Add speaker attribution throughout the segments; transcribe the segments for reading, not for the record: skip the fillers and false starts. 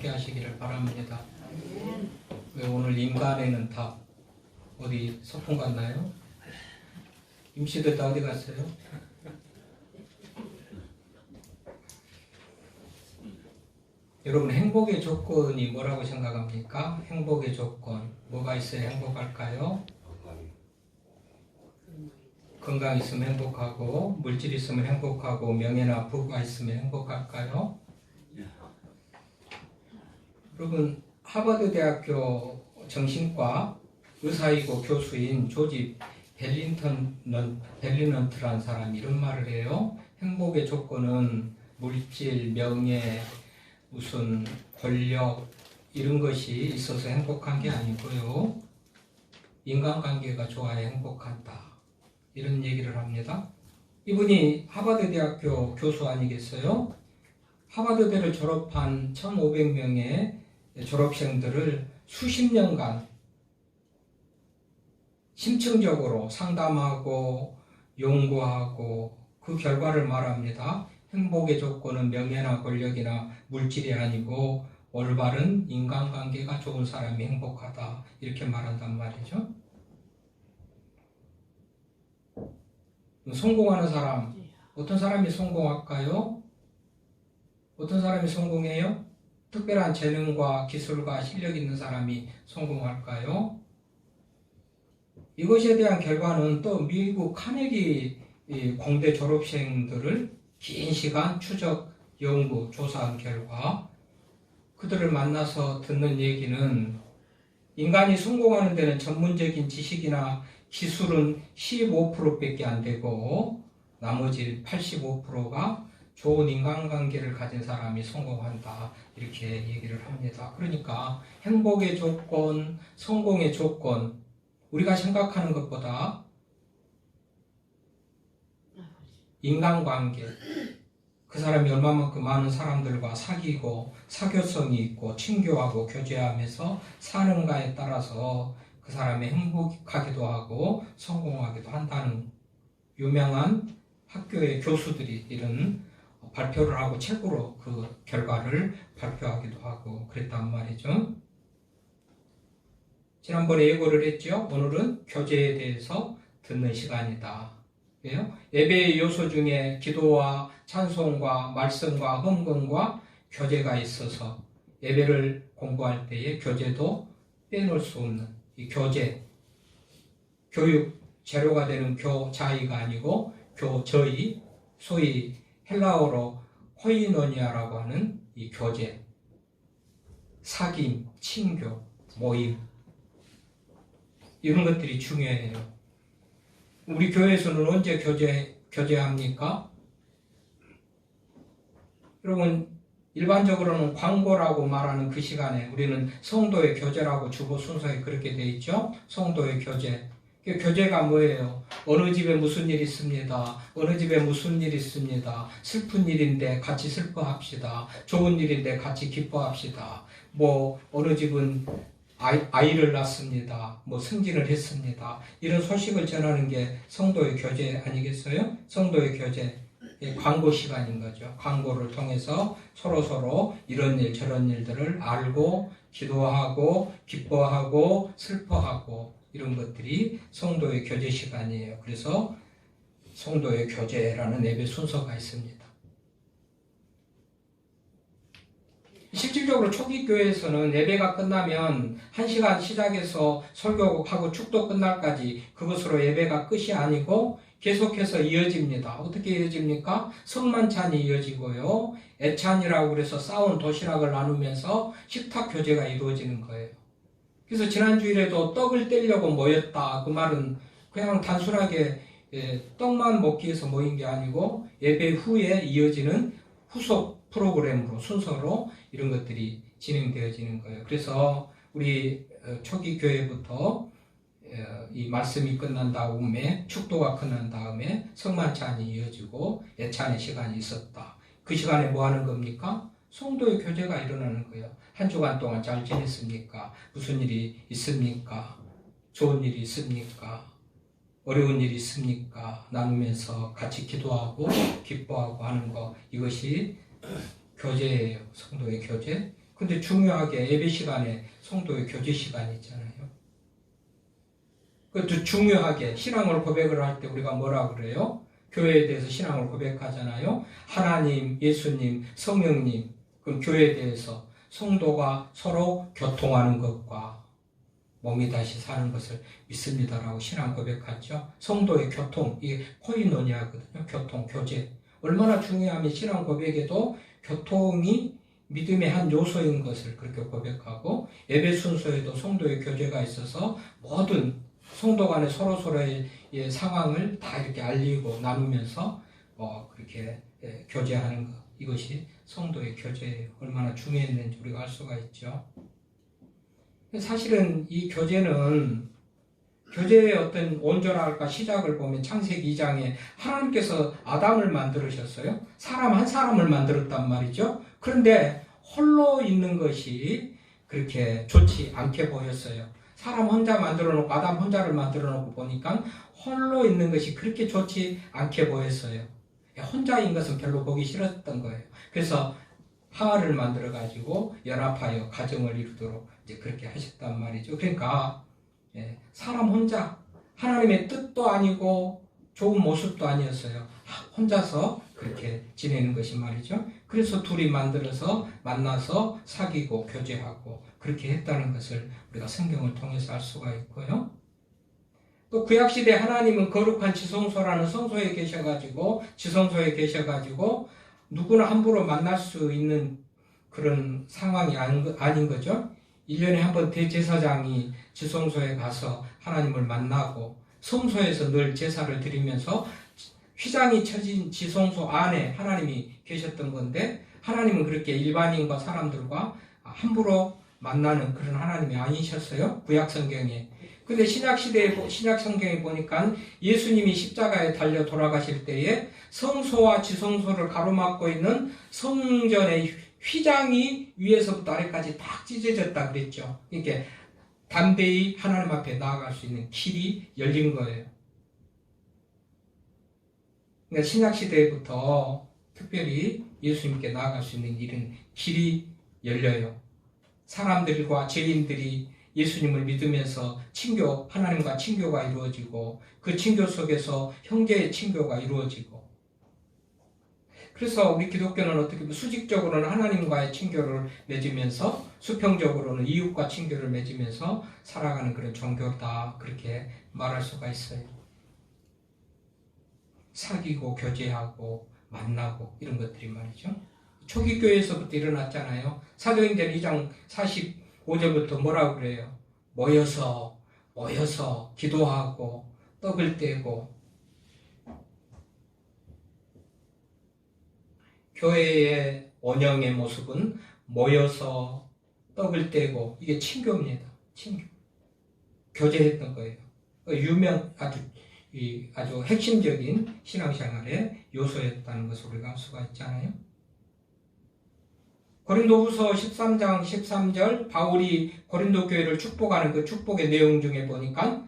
Speaker 1: 함께 하시기를 바랍니다. 왜 오늘 인간에는 답 어디 소풍 갔나요? 임시들 다 어디 갔어요? 여러분 행복의 조건이 뭐라고 생각합니까? 행복의 조건 뭐가 있어야 행복할까요? 건강 있으면 행복하고 물질 있으면 행복하고 명예나 부가 있으면 행복할까요? 여러분 하버드 대학교 정신과 의사이고 교수인 조지 벨리넌트라는 사람이 이런 말을 해요. 행복의 조건은 물질, 명예, 무슨 권력 이런 것이 있어서 행복한 게 아니고요. 인간관계가 좋아야 행복하다. 이런 얘기를 합니다. 이분이 하버드 대학교 교수 아니겠어요? 하버드대를 졸업한 1,500명의 졸업생들을 수십 년간 심층적으로 상담하고 연구하고 그 결과를 말합니다. 행복의 조건은 명예나 권력이나 물질이 아니고 올바른 인간관계가 좋은 사람이 행복하다. 이렇게 말한단 말이죠. 성공하는 사람, 어떤 사람이 성공할까요? 어떤 사람이 성공해요? 특별한 재능과 기술과 실력 있는 사람이 성공할까요? 이것에 대한 결과는 또 미국 카네기 공대 졸업생들을 긴 시간 추적, 연구, 조사한 결과 그들을 만나서 듣는 얘기는 인간이 성공하는 데는 전문적인 지식이나 기술은 15%밖에 안 되고 나머지 85%가 좋은 인간관계를 가진 사람이 성공한다. 이렇게 얘기를 합니다. 그러니까 행복의 조건, 성공의 조건 우리가 생각하는 것보다 인간관계 그 사람이 얼마만큼 많은 사람들과 사귀고 사교성이 있고 친교하고 교제하면서 사는가에 따라서 그 사람이 행복하기도 하고 성공하기도 한다는 유명한 학교의 교수들이 이런 발표를 하고 책으로 그 결과를 발표하기도 하고 그랬단 말이죠. 지난번에 예고를 했죠. 오늘은 교제에 대해서 듣는 시간이다. 왜요? 예배의 요소 중에 기도와 찬송과 말씀과 헌금과 교제가 있어서 예배를 공부할 때에 교제도 빼놓을 수 없는 이 교제, 교육 재료가 되는 교자이가 아니고 교저이, 소위 헬라어로 코이노니아라고 하는 이 교제, 사귐, 친교, 모임 이런 것들이 중요해요. 우리 교회에서는 언제 교제합니까? 여러분 일반적으로는 광고라고 말하는 그 시간에 우리는 성도의 교제라고 주보 순서에 그렇게 돼 있죠. 성도의 교제. 교제가 뭐예요? 어느 집에 무슨 일 있습니다. 어느 집에 무슨 일 있습니다. 슬픈 일인데 같이 슬퍼합시다. 좋은 일인데 같이 기뻐합시다. 뭐 어느 집은 아이를 낳습니다. 뭐 승진을 했습니다. 이런 소식을 전하는 게 성도의 교제 아니겠어요? 성도의 교제. 광고 시간인 거죠. 광고를 통해서 서로서로 이런 일 저런 일들을 알고 기도하고 기뻐하고 슬퍼하고 이런 것들이 성도의 교제 시간이에요. 그래서 성도의 교제라는 예배 순서가 있습니다. 실질적으로 초기 교회에서는 예배가 끝나면 1시간 시작해서 설교하고 축도 끝날까지 그것으로 예배가 끝이 아니고 계속해서 이어집니다. 어떻게 이어집니까? 성만찬이 이어지고요. 애찬이라고 그래서 싸운 도시락을 나누면서 식탁 교제가 이루어지는 거예요. 그래서 지난 주일에도 떡을 떼려고 모였다. 그 말은 그냥 단순하게 떡만 먹기 위해서 모인 게 아니고 예배 후에 이어지는 후속 프로그램으로 순서로 이런 것들이 진행되어지는 거예요. 그래서 우리 초기 교회부터 이 말씀이 끝난 다음에 축도가 끝난 다음에 성만찬이 이어지고 예찬의 시간이 있었다. 그 시간에 뭐 하는 겁니까? 성도의 교제가 일어나는 거예요. 한 주간 동안 잘 지냈습니까? 무슨 일이 있습니까? 좋은 일이 있습니까? 어려운 일이 있습니까? 나누면서 같이 기도하고 기뻐하고 하는 거 이것이 교제예요. 성도의 교제. 근데 중요하게 예배 시간에 성도의 교제 시간이 있잖아요. 그것도 중요하게 신앙을 고백을 할 때 우리가 뭐라 그래요? 교회에 대해서 신앙을 고백하잖아요. 하나님, 예수님, 성령님, 그럼 교회에 대해서 성도가 서로 교통하는 것과 몸이 다시 사는 것을 믿습니다라고 신앙 고백하죠. 성도의 교통, 이게 코이노니아거든요. 교통, 교제. 얼마나 중요하면 신앙 고백에도 교통이 믿음의 한 요소인 것을 그렇게 고백하고, 예배 순서에도 성도의 교제가 있어서 모든 성도 간의 서로서로의 상황을 다 이렇게 알리고 나누면서 그렇게 교제하는 것, 이것이 성도의 교제예요. 얼마나 중요했는지 우리가 알 수가 있죠. 사실은 이 교제는, 교제의 어떤 온전할까 시작을 보면 창세기 2장에 하나님께서 아담을 만들으셨어요. 사람 한 사람을 만들었단 말이죠. 그런데 홀로 있는 것이 그렇게 좋지 않게 보였어요. 사람 혼자 만들어 놓고, 아담 혼자를 만들어 놓고 보니까 홀로 있는 것이 그렇게 좋지 않게 보였어요. 혼자인 것은 별로 보기 싫었던 거예요. 그래서 하와를 만들어 가지고 연합하여 가정을 이루도록 이제 그렇게 하셨단 말이죠. 그러니까 사람 혼자, 하나님의 뜻도 아니고 좋은 모습도 아니었어요. 혼자서 그렇게 지내는 것이 말이죠. 그래서 둘이 만들어서 만나서 사귀고 교제하고 그렇게 했다는 것을 우리가 성경을 통해서 알 수가 있고요. 또 구약시대 하나님은 거룩한 지성소라는 성소에 계셔가지고 누구나 함부로 만날 수 있는 그런 상황이 아닌 거죠. 1년에 한 번 대제사장이 지성소에 가서 하나님을 만나고 성소에서 늘 제사를 드리면서 휘장이 쳐진 지성소 안에 하나님이 계셨던 건데, 하나님은 그렇게 일반인과 사람들과 함부로 만나는 그런 하나님이 아니셨어요. 구약 성경에. 근데 신약 성경에 보니까 예수님이 십자가에 달려 돌아가실 때에 성소와 지성소를 가로막고 있는 성전의 휘장이 위에서부터 아래까지 딱 찢어졌다 그랬죠. 이렇게 담대히 하나님 앞에 나아갈 수 있는 길이 열린 거예요. 그러니까 신약 시대부터 특별히 예수님께 나아갈 수 있는 길이 열려요. 사람들과 죄인들이 예수님을 믿으면서 하나님과 친교가 이루어지고, 그 친교 속에서 형제의 친교가 이루어지고, 그래서 우리 기독교는 어떻게 보면 수직적으로는 하나님과의 친교를 맺으면서 수평적으로는 이웃과 친교를 맺으면서 살아가는 그런 종교다, 그렇게 말할 수가 있어요. 사귀고 교제하고 만나고 이런 것들이 말이죠. 초기 교회에서부터 일어났잖아요. 사도행전 2장 45절부터 뭐라고 그래요? 모여서 기도하고 떡을 떼고. 교회의 원형의 모습은 모여서 떡을 떼고, 이게 친교입니다. 친교. 교제했던 거예요. 아주 핵심적인 신앙생활의 요소였다는 것을 우리가 알 수가 있잖아요. 고린도후서 13장 13절, 바울이 고린도 교회를 축복하는 그 축복의 내용 중에 보니까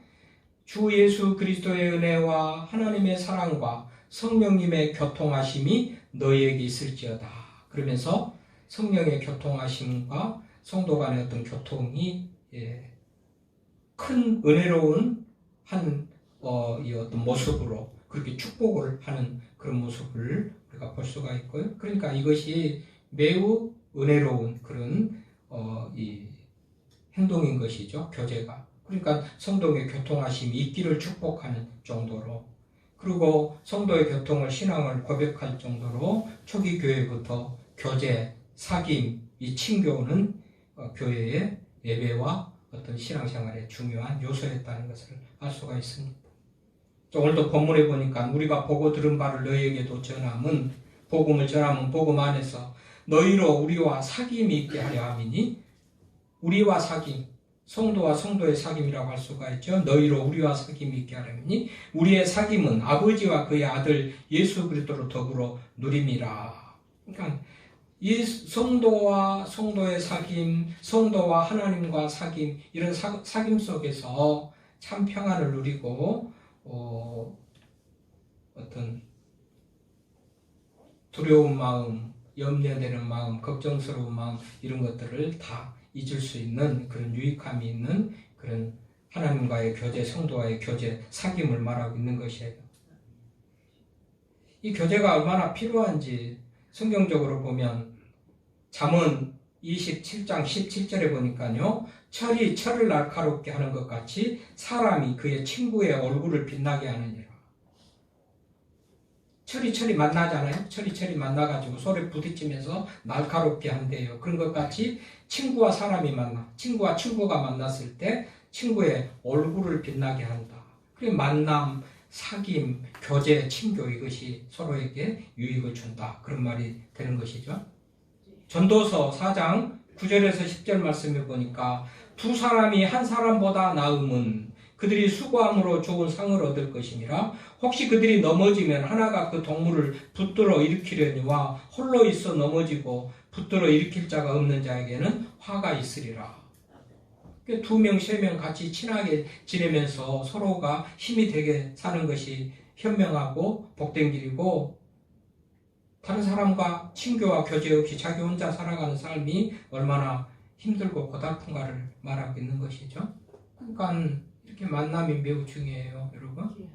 Speaker 1: 주 예수 그리스도의 은혜와 하나님의 사랑과 성령님의 교통하심이 너희에게 있을지어다. 그러면서 성령의 교통하심과 성도 간의 어떤 교통이 큰 은혜로운 이 어떤 모습으로 그렇게 축복을 하는 그런 모습을 우리가 볼 수가 있고요. 그러니까 이것이 매우 은혜로운 그런 이 행동인 것이죠. 교제가. 그러니까 성도의 교통하심이 있기를 축복하는 정도로, 그리고 성도의 교통을, 신앙을 고백할 정도로 초기 교회부터 교제, 사귐, 이 친교는 교회의 예배와 어떤 신앙생활의 중요한 요소였다는 것을 알 수가 있습니다. 오늘도 본문에 보니까 우리가 보고 들은 바를 너희에게도 전함은, 복음을 전하면 복음 안에서 너희로 우리와 사귐이 있게 하려 함이니, 우리와 사귐, 성도와 성도의 사귐이라고 할 수가 있죠. 너희로 우리와 사귐이 있게 하려니, 우리의 사귐은 아버지와 그의 아들 예수 그리스도로 더불어 누림이라. 그러니까 이 성도와 성도의 사귐, 성도와 하나님과 사귐, 이런 사귐 속에서 참 평안을 누리고 어떤 두려운 마음, 염려되는 마음, 걱정스러운 마음 이런 것들을 다 잊을 수 있는 그런 유익함이 있는 그런 하나님과의 교제, 성도와의 교제, 사귐을 말하고 있는 것이에요. 이 교제가 얼마나 필요한지 성경적으로 보면 잠언 27장 17절에 보니까요. 철이 철을 날카롭게 하는 것 같이 사람이 그의 친구의 얼굴을 빛나게 하느니라. 철이 만나잖아요. 철이 만나가지고 서로 부딪히면서 날카롭게 한대요. 그런 것 같이 친구와 사람이 만나, 친구와 친구가 만났을 때 친구의 얼굴을 빛나게 한다. 그리고 만남, 사귐, 교제, 친교 이것이 서로에게 유익을 준다. 그런 말이 되는 것이죠. 전도서 4장 9절에서 10절 말씀해 보니까 두 사람이 한 사람보다 나음은 그들이 수고함으로 좋은 상을 얻을 것이니라. 혹시 그들이 넘어지면 하나가 그 동물을 붙들어 일으키려니와 홀로 있어 넘어지고 붙들어 일으킬 자가 없는 자에게는 화가 있으리라. 두 명, 세 명 같이 친하게 지내면서 서로가 힘이 되게 사는 것이 현명하고 복된 길이고, 다른 사람과 친교와 교제 없이 자기 혼자 살아가는 삶이 얼마나 힘들고 고달픈가를 말하고 있는 것이죠. 그러니까 이렇게 만남이 매우 중요해요, 여러분.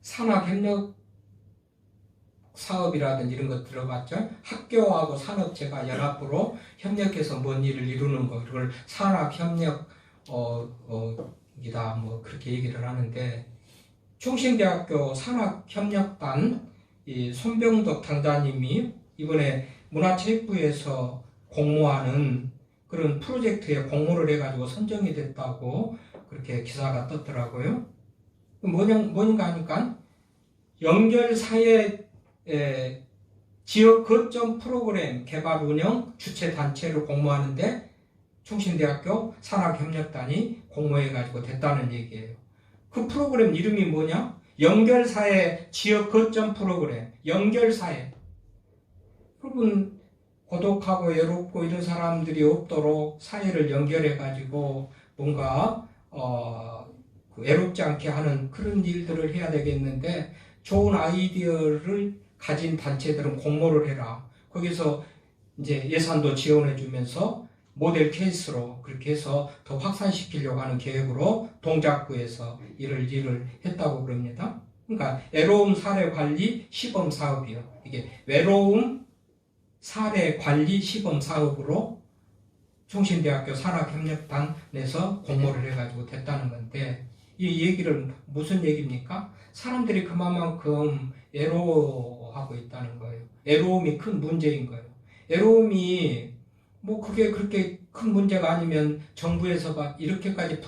Speaker 1: 산학협력 사업이라든지 이런 거 들어봤죠? 학교하고 산업체가 연합으로 협력해서 뭔 일을 이루는 거, 이걸 산학협력 이다 뭐 그렇게 얘기를 하는데, 충신대학교 산학협력단 이 손병덕 당자님이 이번에 문화체육부에서 공모하는 그런 프로젝트에 공모를 해가지고 선정이 됐다고 그렇게 기사가 떴더라고요. 뭔가 하니까 연결사회 지역 거점 프로그램 개발 운영 주최 단체를 공모하는데 충신대학교 산학협력단이 공모해가지고 됐다는 얘기예요. 그 프로그램 이름이 뭐냐? 연결사회 지역 거점 프로그램. 연결사회. 여러분, 고독하고 외롭고 이런 사람들이 없도록 사회를 연결해가지고 뭔가 외롭지 않게 하는 그런 일들을 해야 되겠는데, 좋은 아이디어를 가진 단체들은 공모를 해라. 거기서 이제 예산도 지원해 주면서 모델 케이스로 그렇게 해서 더 확산시키려고 하는 계획으로 동작구에서 일을 했다고 그럽니다. 그러니까 외로움 사례 관리 시범 사업이요. 이게 외로움 사례 관리 시범 사업으로 충신대학교 산학협력단에서 공모를 해가지고 됐다는 건데, 이 얘기를 무슨 얘기입니까? 사람들이 그만큼 외로워하고 있다는 거예요. 외로움이 큰 문제인 거예요. 외로움이 뭐 그게 그렇게 큰 문제가 아니면 정부에서 이렇게까지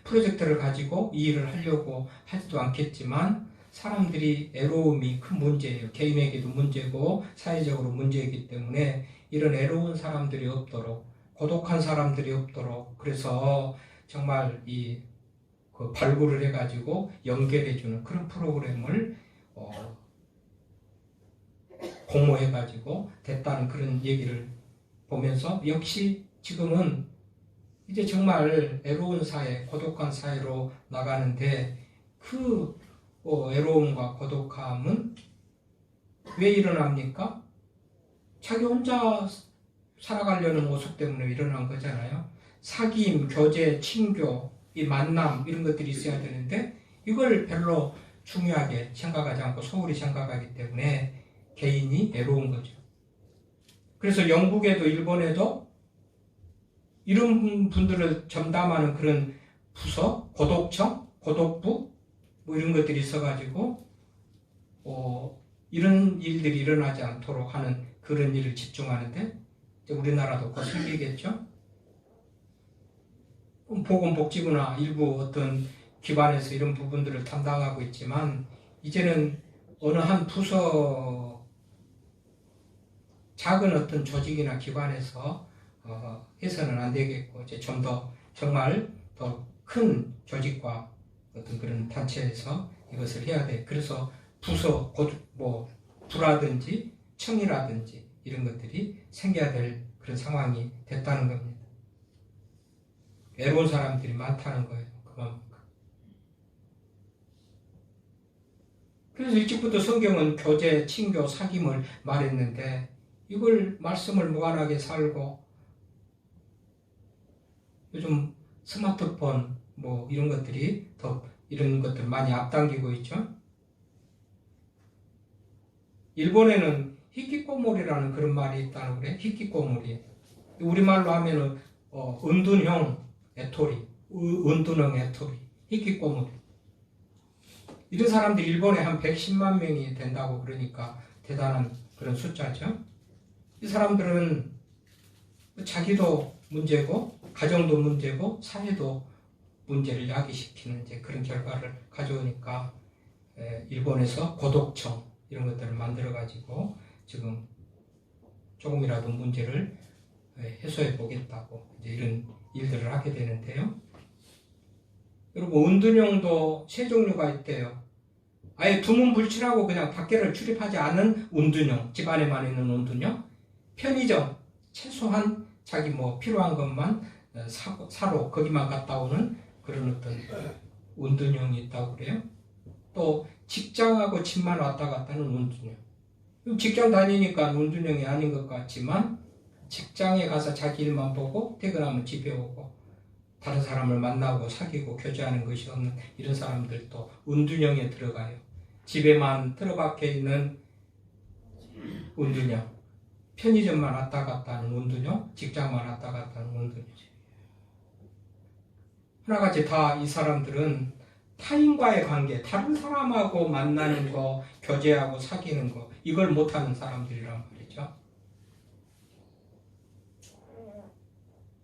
Speaker 1: 프로젝트를 가지고 이 일을 하려고 하지도 않겠지만, 사람들이 외로움이 큰 문제예요. 개인에게도 문제고 사회적으로 문제이기 때문에 이런 외로운 사람들이 없도록, 고독한 사람들이 없도록, 그래서 정말 그 발굴을 해가지고 연결해주는 그런 프로그램을 공모해가지고 됐다는 그런 얘기를 보면서, 역시 지금은 이제 정말 외로운 사회, 고독한 사회로 나가는데, 그 외로움과 고독함은 왜 일어납니까? 자기 혼자 살아가려는 모습 때문에 일어난 거잖아요. 사귐, 교제, 친교, 이 만남 이런 것들이 있어야 되는데 이걸 별로 중요하게 생각하지 않고 소홀히 생각하기 때문에 개인이 외로운 거죠. 그래서 영국에도 일본에도 이런 분들을 전담하는 그런 부서, 고독청, 고독부 뭐 이런 것들이 있어가지고 이런 일들이 일어나지 않도록 하는 그런 일을 집중하는데, 우리나라도 곧 생기겠죠. 보건복지부나 일부 어떤 기관에서 이런 부분들을 담당하고 있지만, 이제는 어느 한 부서, 작은 어떤 조직이나 기관에서 해서는 안 되겠고, 이제 좀 더 정말 더 큰 조직과 어떤 그런 단체에서 이것을 해야 돼. 그래서 부서, 부라든지 청이라든지 이런 것들이 생겨야 될 그런 상황이 됐다는 겁니다. 외로운 사람들이 많다는 거예요. 그만큼. 그래서 일찍부터 성경은 교제, 친교, 사귐을 말했는데 이걸 말씀을 무한하게 살고 요즘 스마트폰 뭐 이런 것들이 더 이런 것들 많이 앞당기고 있죠. 일본에는 히키코모리라는 그런 말이 있다고 그래. 히키코모리. 우리말로 하면은 은둔형 애토리, 은둔형 애토리, 히키코모리. 이런 사람들이 일본에 한 110만 명이 된다고 그러니까 대단한 그런 숫자죠. 이 사람들은 자기도 문제고 가정도 문제고 사회도 문제를 야기시키는 이제 그런 결과를 가져오니까 일본에서 고독청 이런 것들을 만들어 가지고 지금 조금이라도 문제를 해소해 보겠다고 이제 이런 일들을 하게 되는데요. 그리고 은둔형도 세 종류가 있대요. 아예 두문불출하고 그냥 밖에를 출입하지 않은 은둔형, 집 안에만 있는 은둔형. 편의점, 최소한 자기 뭐 필요한 것만 사러 거기만 갔다 오는 그런 어떤 은둔형이 있다고 그래요. 또 직장하고 집만 왔다 갔다 하는 은둔형. 직장 다니니까 은둔형이 아닌 것 같지만 직장에 가서 자기 일만 보고 퇴근하면 집에 오고 다른 사람을 만나고 사귀고 교제하는 것이 없는 이런 사람들도 은둔형에 들어가요. 집에만 틀어박혀 있는 은둔형, 편의점만 왔다 갔다 하는 은둔형, 직장만 왔다 갔다 하는 은둔형. 하나같이 다 이 사람들은 타인과의 관계, 다른 사람하고 만나는 거, 교제하고 사귀는 거 이걸 못하는 사람들이란 말이죠.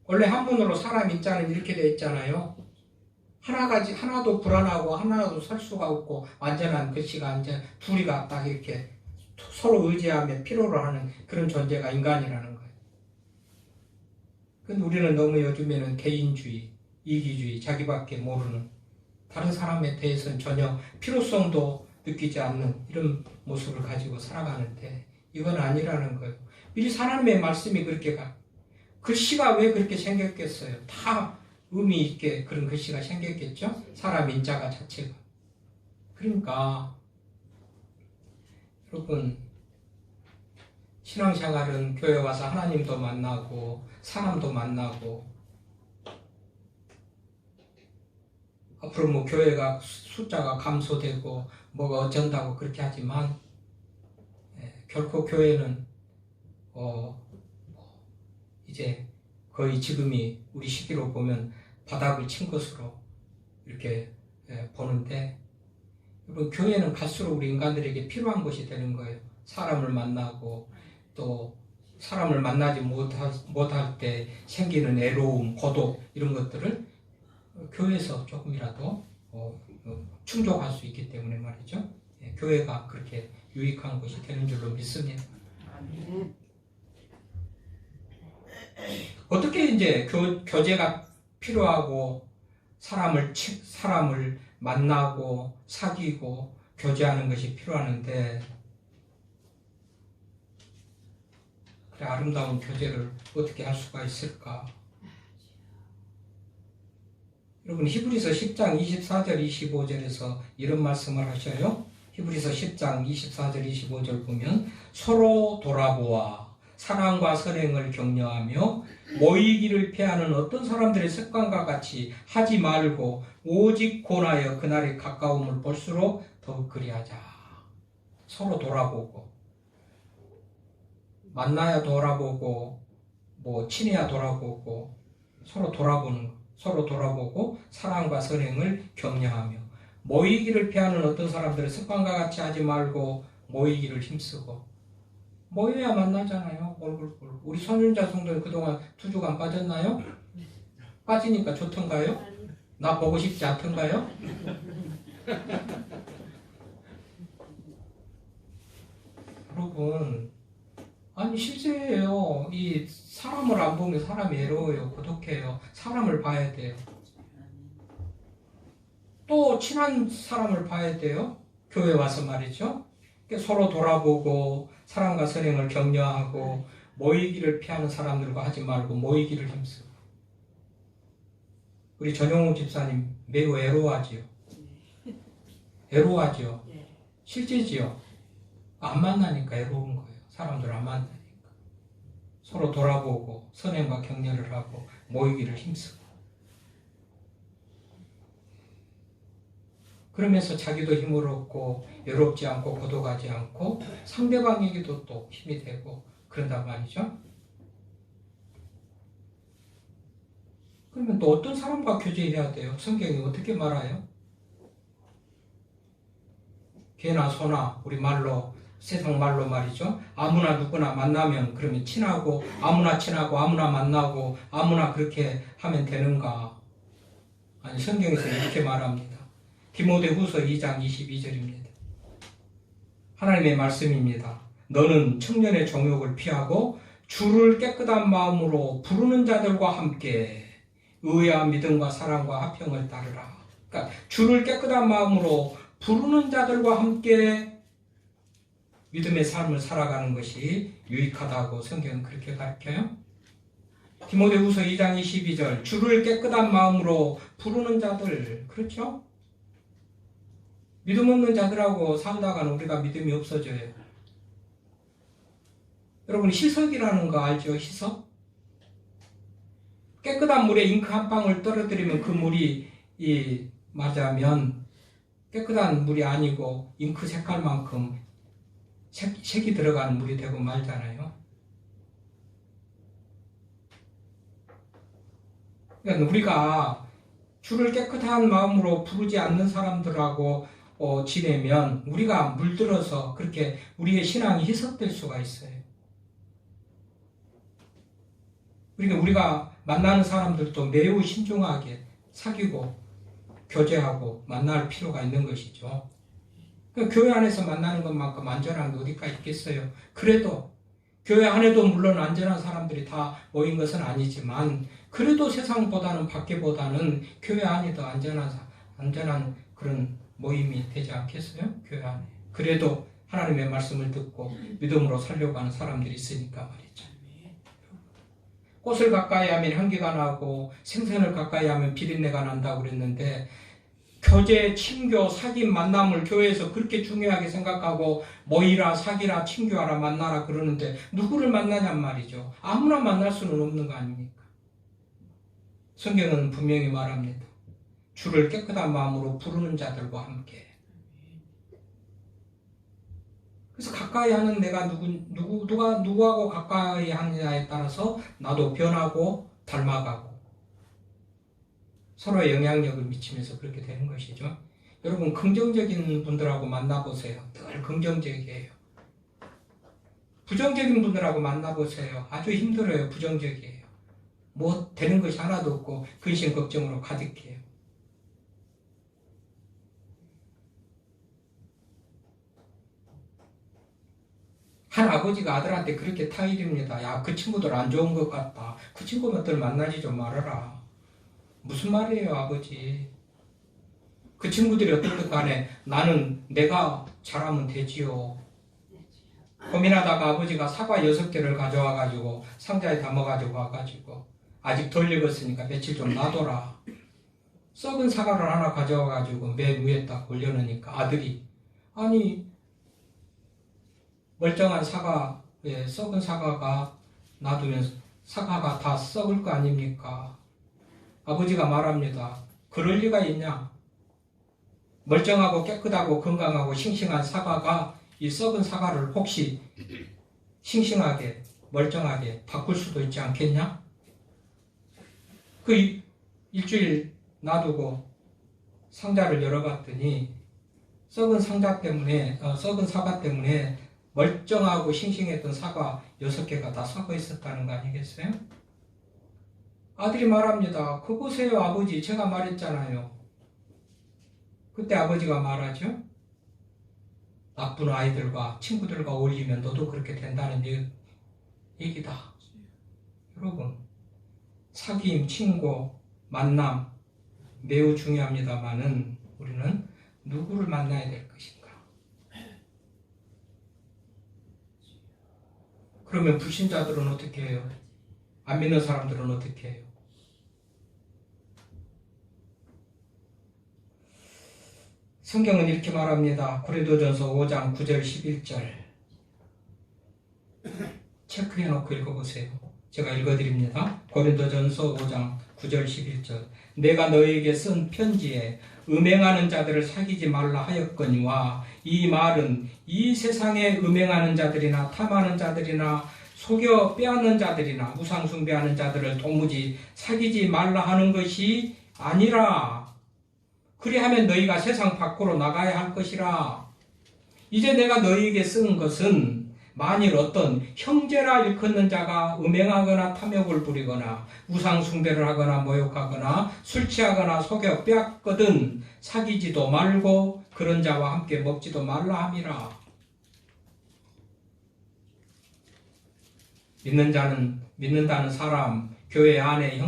Speaker 1: 원래 한문으로 사람 인자는 이렇게 돼 있잖아요. 하나도 불안하고 하나도 설 수가 없고 완전한 글씨가 이제 둘이가 딱 이렇게 서로 의지하며 필요로 하는 그런 존재가 인간이라는 거예요. 근데 우리는 너무 요즘에는 개인주의, 이기주의, 자기밖에 모르는 다른 사람에 대해서는 전혀 필요성도 느끼지 않는 이런 모습을 가지고 살아가는데 이건 아니라는 거예요. 미리 하나님의 말씀이 그렇게 글씨가 왜 그렇게 생겼겠어요? 다 의미 있게 그런 글씨가 생겼겠죠? 사람 인자가 자체가. 그러니까 여러분 신앙생활은 교회 와서 하나님도 만나고 사람도 만나고 앞으로 뭐 교회가 숫자가 감소되고 뭐가 어쩐다고 그렇게 하지만 결코 교회는 이제 거의 지금이 우리 시기로 보면 바닥을 친 것으로 이렇게 보는데 여러분 교회는 갈수록 우리 인간들에게 필요한 것이 되는 거예요. 사람을 만나고 또 사람을 만나지 못할 때 생기는 애로움, 고독 이런 것들을 교회에서 조금이라도 충족할 수 있기 때문에 말이죠. 교회가 그렇게 유익한 것이 되는 줄로 믿습니다. 어떻게 이제 교제가 필요하고 사람을 만나고 사귀고 교제하는 것이 필요하는데 그래 아름다운 교제를 어떻게 할 수가 있을까? 여러분 히브리서 10장 24절 25절에서 이런 말씀을 하셔요. 히브리서 10장 24절 25절 보면 서로 돌아보아 사랑과 선행을 격려하며 모이기를 피하는 어떤 사람들의 습관과 같이 하지 말고 오직 권하여 그날의 가까움을 볼수록 더욱 그리하자. 서로 돌아보고 만나야 돌아보고 뭐 친해야 돌아보고 서로 돌아보는 거. 서로 돌아보고 사랑과 선행을 격려하며 모이기를 피하는 어떤 사람들의 습관과 같이 하지 말고 모이기를 힘쓰고 모여야 만나잖아요. 얼굴 보고. 우리 손윤자 성도는 그동안 2주간 빠졌나요? 빠지니까 좋던가요? 나 보고 싶지 않던가요? 여러분 아니 실제예요. 이 사람을 안 보면 사람이 외로워요. 고독해요. 사람을 봐야 돼요. 또 친한 사람을 봐야 돼요. 교회 와서 말이죠. 서로 돌아보고 사랑과 선행을 격려하고 모이기를 피하는 사람들과 하지 말고 모이기를 힘쓰고. 우리 전용우 집사님 매우 애로워하지요. 애로워하죠. 실제지요. 안 만나니까 외로운 거예요. 사람들 안 만나니까. 서로 돌아보고 선행과 격려를 하고 모이기를 힘쓰고. 그러면서 자기도 힘을 얻고 외롭지 않고 고독하지 않고 상대방에게도 또 힘이 되고 그런단 말이죠. 그러면 또 어떤 사람과 교제해야 돼요? 성경이 어떻게 말해요? 개나 소나 우리 말로 세상 말로 말이죠. 아무나 누구나 만나면 그러면 친하고 아무나 친하고 아무나 만나고 아무나 그렇게 하면 되는가? 아니 성경에서 이렇게 말합니다. 디모데후서 2장 22절입니다. 하나님의 말씀입니다. 너는 청년의 정욕을 피하고 주를 깨끗한 마음으로 부르는 자들과 함께 의와 믿음과 사랑과 화평을 따르라. 그러니까 주를 깨끗한 마음으로 부르는 자들과 함께 믿음의 삶을 살아가는 것이 유익하다고 성경은 그렇게 가르쳐요. 디모데후서 2장 22절 주를 깨끗한 마음으로 부르는 자들, 그렇죠? 믿음 없는 자들하고 살다가는 우리가 믿음이 없어져요. 여러분 희석이라는 거 알죠? 희석? 깨끗한 물에 잉크 한 방울 떨어뜨리면 그 물이 맞으면 깨끗한 물이 아니고 잉크 색깔만큼 색이 들어가는 물이 되고 말잖아요. 그러니까 우리가 주를 깨끗한 마음으로 부르지 않는 사람들하고 지내면 우리가 물들어서 그렇게 우리의 신앙이 희석될 수가 있어요. 그러니까 우리가 만나는 사람들도 매우 신중하게 사귀고 교제하고 만날 필요가 있는 것이죠. 교회 안에서 만나는 것만큼 안전한 게 어디가 있겠어요. 그래도 교회 안에도 물론 안전한 사람들이 다 모인 것은 아니지만 그래도 세상보다는 밖에보다는 교회 안이 더 안전한 그런 모임이 되지 않겠어요? 교회 안에. 그래도 하나님의 말씀을 듣고 믿음으로 살려고 하는 사람들이 있으니까 말이죠. 꽃을 가까이 하면 향기가 나고 생선을 가까이 하면 비린내가 난다고 그랬는데 교제, 친교, 사귐, 만남을 교회에서 그렇게 중요하게 생각하고 모이라, 사귀라, 친교하라, 만나라 그러는데 누구를 만나냔 말이죠. 아무나 만날 수는 없는 거 아닙니까? 성경은 분명히 말합니다. 주를 깨끗한 마음으로 부르는 자들과 함께. 그래서 가까이 하는 내가 누구하고 가까이 하느냐에 따라서 나도 변하고 닮아가고 서로의 영향력을 미치면서 그렇게 되는 것이죠. 여러분 긍정적인 분들하고 만나보세요. 늘 긍정적이에요. 부정적인 분들하고 만나보세요. 아주 힘들어요. 부정적이에요. 뭐 되는 것이 하나도 없고 근심 걱정으로 가득해요. 한 아버지가 아들한테 그렇게 타일입니다. 야, 그 친구들 안 좋은 것 같다. 그 친구들 만나지 좀 말아라. 무슨 말이에요, 아버지? 그 친구들이 어떻든 간에 나는 내가 잘하면 되지요. 고민하다가 아버지가 사과 6개를 가져와가지고 상자에 담아가지고 와가지고 아직 덜 익었으니까 며칠 좀 놔둬라. 썩은 사과를 하나 가져와가지고 맨 위에 딱 올려놓으니까 아들이 아니 멀쩡한 사과에 썩은 사과가 놔두면 사과가 다 썩을 거 아닙니까? 아버지가 말합니다. 그럴 리가 있냐? 멀쩡하고 깨끗하고 건강하고 싱싱한 사과가 이 썩은 사과를 혹시 싱싱하게 멀쩡하게 바꿀 수도 있지 않겠냐? 그 일주일 놔두고 상자를 열어봤더니 썩은 사과 때문에 멀쩡하고 싱싱했던 사과 6개가 다 썩어 있었다는 거 아니겠어요? 아들이 말합니다. 그거세요 아버지 제가 말했잖아요. 그때 아버지가 말하죠. 나쁜 아이들과 친구들과 어울리면 너도 그렇게 된다는 얘기다. 여러분 사귐, 친구, 만남 매우 중요합니다만은 우리는 누구를 만나야 될 것인가? 그러면 불신자들은 어떻게 해요? 안 믿는 사람들은 어떻게 해요? 성경은 이렇게 말합니다. 고린도전서 5장 9절 11절 체크해 놓고 읽어보세요. 제가 읽어드립니다. 고린도전서 5장 9절 11절 내가 너에게 쓴 편지에 음행하는 자들을 사귀지 말라 하였거니와 이 말은 이 세상에 음행하는 자들이나 탐하는 자들이나 속여 빼앗는 자들이나 우상 숭배하는 자들을 도무지 사귀지 말라 하는 것이 아니라 그리하면 너희가 세상 밖으로 나가야 할 것이라. 이제 내가 너희에게 쓴 것은 만일 어떤 형제라 일컫는 자가 음행하거나 탐욕을 부리거나 우상 숭배를 하거나 모욕하거나 술 취하거나 속여 빼앗거든 사귀지도 말고 그런 자와 함께 먹지도 말라 함이라. 믿는다는 사람, 교회 안에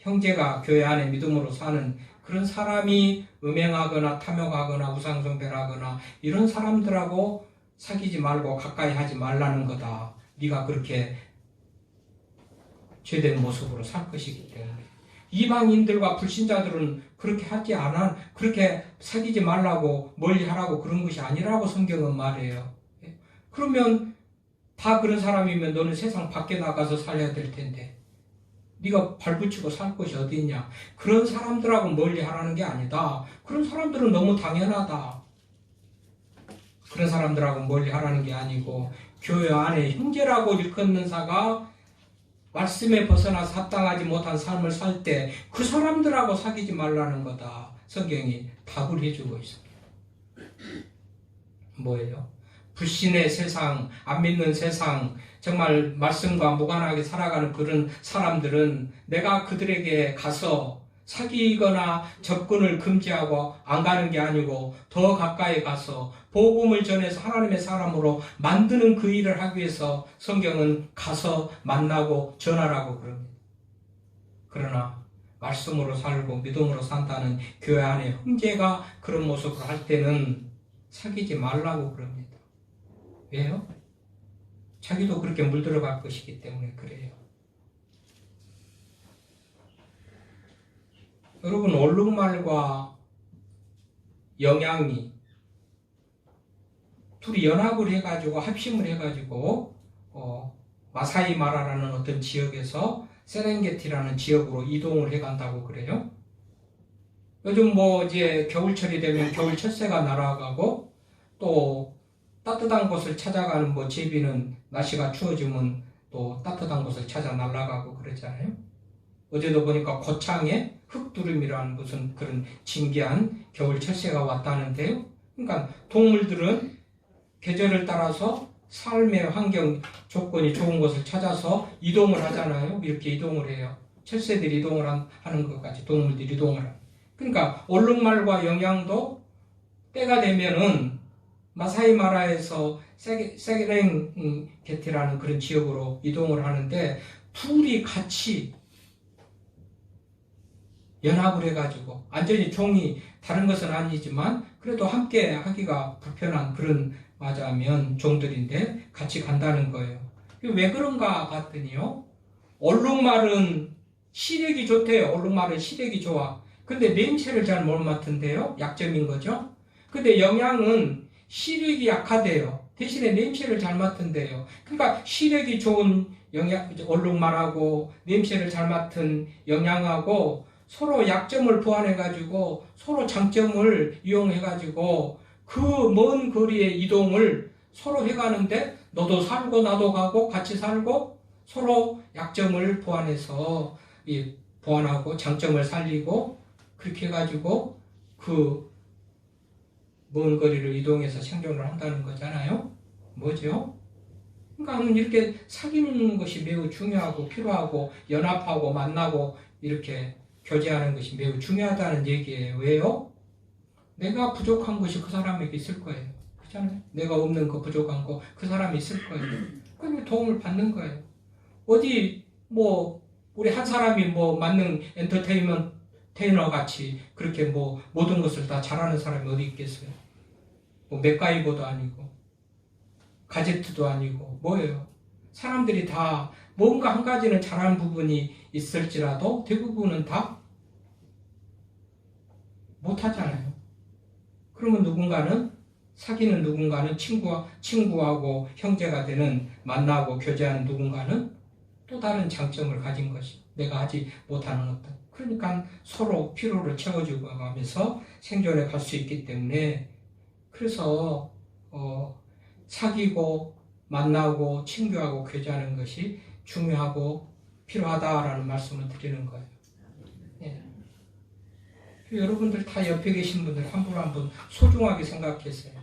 Speaker 1: 형제가 교회 안에 믿음으로 사는 그런 사람이 음행하거나 탐욕하거나 우상 숭배를 하거나 이런 사람들하고 사귀지 말고 가까이 하지 말라는 거다. 네가 그렇게 죄된 모습으로 살 것이기 때문에. 이방인들과 불신자들은 그렇게 하지 않아, 그렇게 사귀지 말라고 멀리 하라고 그런 것이 아니라고 성경은 말해요. 그러면 다 그런 사람이면 너는 세상 밖에 나가서 살아야 될 텐데 네가 발붙이고 살 곳이 어디 있냐. 그런 사람들하고 멀리 하라는 게 아니다. 그런 사람들은 너무 당연하다. 그런 사람들하고 멀리 하라는 게 아니고 교회 안에 형제라고 일컫는 자가 말씀에 벗어나 합당하지 못한 삶을 살 때 그 사람들하고 사귀지 말라는 거다. 성경이 답을 해주고 있습니다. 뭐예요? 불신의 세상, 안 믿는 세상, 정말 말씀과 무관하게 살아가는 그런 사람들은 내가 그들에게 가서 사귀거나 접근을 금지하고 안 가는 게 아니고 더 가까이 가서 복음을 전해서 하나님의 사람으로 만드는 그 일을 하기 위해서 성경은 가서 만나고 전하라고 그럽니다. 그러나 말씀으로 살고 믿음으로 산다는 교회 안에 형제가 그런 모습을 할 때는 사귀지 말라고 그럽니다. 왜요? 자기도 그렇게 물들어갈 것이기 때문에 그래요. 여러분, 얼룩말과 영양이 둘이 연합을 해가지고 합심을 해가지고 마사이 마라라는 어떤 지역에서 세렝게티라는 지역으로 이동을 해간다고 그래요. 요즘 이제 겨울철이 되면 겨울 철새가 날아가고 또 따뜻한 곳을 찾아가는 제비는 날씨가 추워지면 또 따뜻한 곳을 찾아 날아가고 그러잖아요. 어제도 보니까 고창에 흑두름이라는 무슨 그런 진기한 겨울 철새가 왔다는데요. 그러니까 동물들은 계절을 따라서 삶의 환경 조건이 좋은 곳을 찾아서 이동을 하잖아요. 이렇게 이동을 해요. 철새들이 이동을 하는 것까지 동물들이 이동을 하는. 그러니까 얼룩말과 영양도 때가 되면은 마사이 마라에서 세렝게티라는 그런 지역으로 이동을 하는데 둘이 같이 연합을 해가지고 완전히 종이 다른 것은 아니지만 그래도 함께 하기가 불편한 그런 맞아면 종들인데 같이 간다는 거예요. 왜 그런가 봤더니요. 얼룩말은 시력이 좋대요. 얼룩말은 시력이 좋아. 근데 냄새를 잘 못 맡은데요. 약점인 거죠. 근데 영양은 시력이 약하대요. 대신에 냄새를 잘 맡은대요. 그러니까 시력이 좋은 얼룩말하고 냄새를 잘 맡은 영양하고 서로 약점을 보완해가지고 서로 장점을 이용해가지고 그 먼 거리의 이동을 서로 해가는데 너도 살고 나도 가고 같이 살고 서로 약점을 보완해서 보완하고 장점을 살리고 그렇게 해가지고 그 먼 거리를 이동해서 생존을 한다는 거잖아요. 뭐죠? 그러니까 이렇게 사귀는 것이 매우 중요하고 필요하고 연합하고 만나고 이렇게 교제하는 것이 매우 중요하다는 얘기예요. 왜요? 내가 부족한 것이 그 사람에게 있을 거예요. 그렇잖아요? 내가 없는 그 부족한 거 그 사람이 있을 거예요. 그러니까 도움을 받는 거예요. 어디 우리 한 사람이 만능 엔터테이너 같이 그렇게 모든 것을 다 잘하는 사람이 어디 있겠어요? 맥가이버도 아니고 가제트도 아니고 뭐예요? 사람들이 다 뭔가 한 가지는 잘하는 부분이 있을지라도 대부분은 다 못하잖아요. 그러면 사귀는 누군가는 친구하고 형제가 되는, 만나고 교제하는 누군가는 또 다른 장점을 가진 것이, 내가 하지 못하는 어떤. 그러니까 서로 필요를 채워주고 가면서 생존해 갈 수 있기 때문에, 그래서 사귀고 만나고 친교하고 교제하는 것이 중요하고 필요하다라는 말씀을 드리는 거예요. 예. 여러분들 다 옆에 계신 분들 한 분 한 분 소중하게 생각했어요.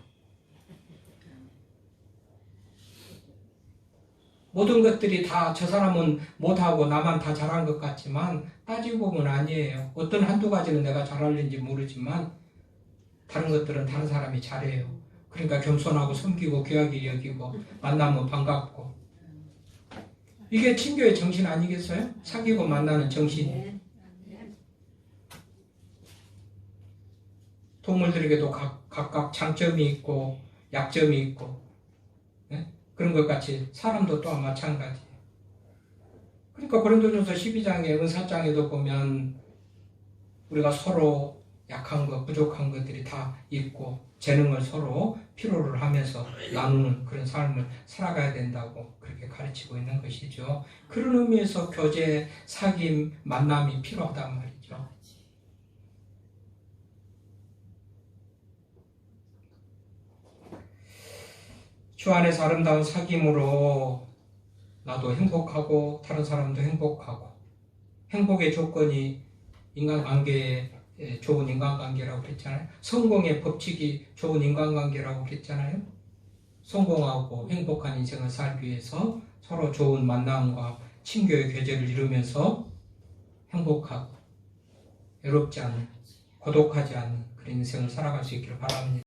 Speaker 1: 모든 것들이 다 저 사람은 못하고 나만 다 잘한 것 같지만 따지고 보면 아니에요. 어떤 한두 가지는 내가 잘하는지 모르지만 다른 것들은 다른 사람이 잘해요. 그러니까 겸손하고 섬기고 귀하게 여기고 만나면 반갑고. 이게 친교의 정신 아니겠어요? 사귀고 만나는 정신이. 동물들에게도 각각 장점이 있고 약점이 있고, 네? 그런 것 같이 사람도 또한 마찬가지예요. 그러니까 고린도전서 12장에 은사장에도 보면 우리가 서로 약한 것, 부족한 것들이 다 있고 재능을 서로 필요를 하면서 나누는 그런 삶을 살아가야 된다고 그렇게 가르치고 있는 것이죠. 그런 의미에서 교제, 사귐, 만남이 필요하단 말이죠. 주 안에서 아름다운 사귐으로 나도 행복하고 다른 사람도 행복하고, 행복의 조건이 인간관계에 좋은 인간관계라고 그랬잖아요. 성공의 법칙이 좋은 인간관계라고 그랬잖아요. 성공하고 행복한 인생을 살기 위해서 서로 좋은 만남과 친교의 교제를 이루면서 행복하고 외롭지 않은, 고독하지 않은 그런 인생을 살아갈 수 있기를 바랍니다.